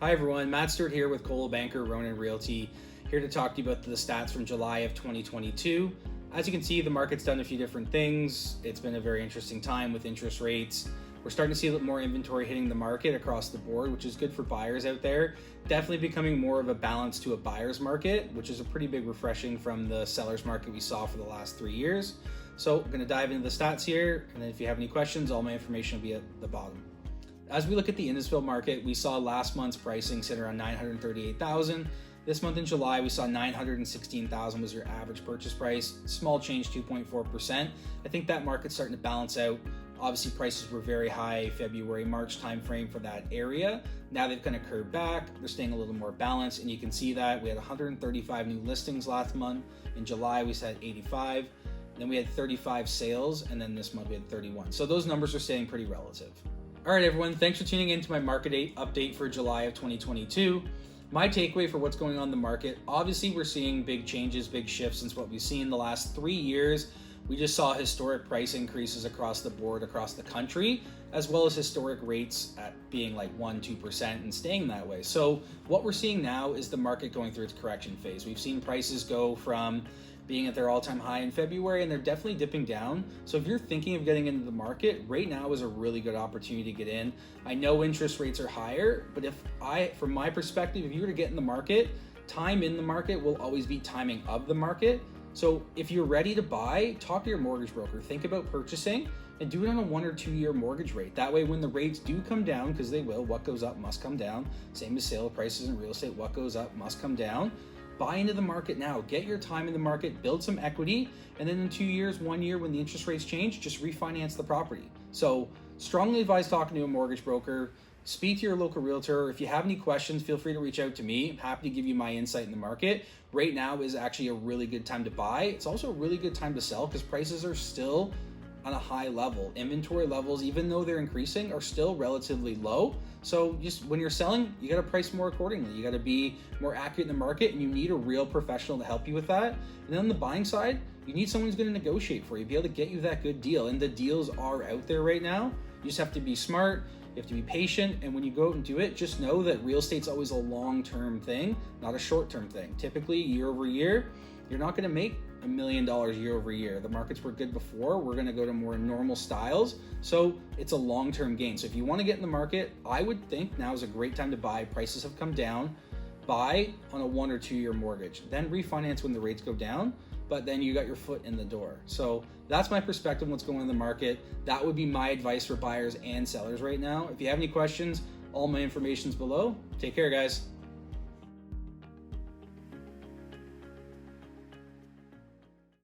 Hi everyone, Matt Stuart here with Coldwell Banker Ronan Realty, here to talk to you about the stats from July of 2022. As you can see, the market's done a few different things. It's been a very interesting time with interest rates. We're starting to see a little more inventory hitting the market across the board, which is good for buyers out there. Definitely becoming more of a balance to a buyer's market, which is a pretty big refreshing from the seller's market we saw for the last 3 years. So I'm going to dive into the stats here, and then if you have any questions, all my information will be at the bottom. As we look at the Innisfil market, we saw last month's pricing sit around $938,000. This month in July, we saw $916,000 was your average purchase price. Small change, 2.4%. I think that market's starting to balance out. Obviously, prices were very high February, March timeframe for that area. Now they've kind of curved back. They're staying a little more balanced, and you can see that we had 135 new listings last month. In July, we said 85. Then we had 35 sales, and then this month we had 31. So those numbers are staying pretty relative. All right, everyone, thanks for tuning in to my market update for July of 2022. My takeaway for what's going on in the market, obviously we're seeing big changes, big shifts since what we've seen the last 3 years. We just saw historic price increases across the board, across the country, as well as historic rates at being like 1-2% and staying that way. So what we're seeing now is the market going through its correction phase. We've seen prices go from being at their all-time high in February, and they're definitely dipping down. So if you're thinking of getting into the market, right now is a really good opportunity to get in. I know interest rates are higher, but from my perspective, if you were to get in the market, time in the market will always be timing of the market. So if you're ready to buy, talk to your mortgage broker, think about purchasing, and do it on a 1 or 2 year mortgage rate. That way, when the rates do come down, because they will, what goes up must come down. Same as sale prices in real estate, what goes up must come down. Buy into the market now, get your time in the market, build some equity, and then in 2 years, 1 year, when the interest rates change, just refinance the property. So strongly advise talking to a mortgage broker, speak to your local realtor. If you have any questions, feel free to reach out to me. I'm happy to give you my insight in the market. Right now is actually a really good time to buy. It's also a really good time to sell because prices are still on a high level. Inventory levels, even though they're increasing, are still relatively low. So just when you're selling, you got to price more accordingly. You got to be more accurate in the market, and you need a real professional to help you with that. And then on the buying side, you need someone who's going to negotiate for you, be able to get you that good deal. And the deals are out there right now. You just have to be smart. You have to be patient. And when you go out and do it, just know that real estate's always a long-term thing, not a short-term thing. Typically, year over year, you're not going to make $1 million year over year. The markets were good before. We're going to go to more normal styles. So it's a long-term gain. So if you want to get in the market, I would think now is a great time to buy. Prices have come down. Buy on a 1 or 2 year mortgage. Then refinance when the rates go down. But then you got your foot in the door. So that's my perspective on what's going on in the market. That would be my advice for buyers and sellers right now. If you have any questions, all my information's below. Take care, guys.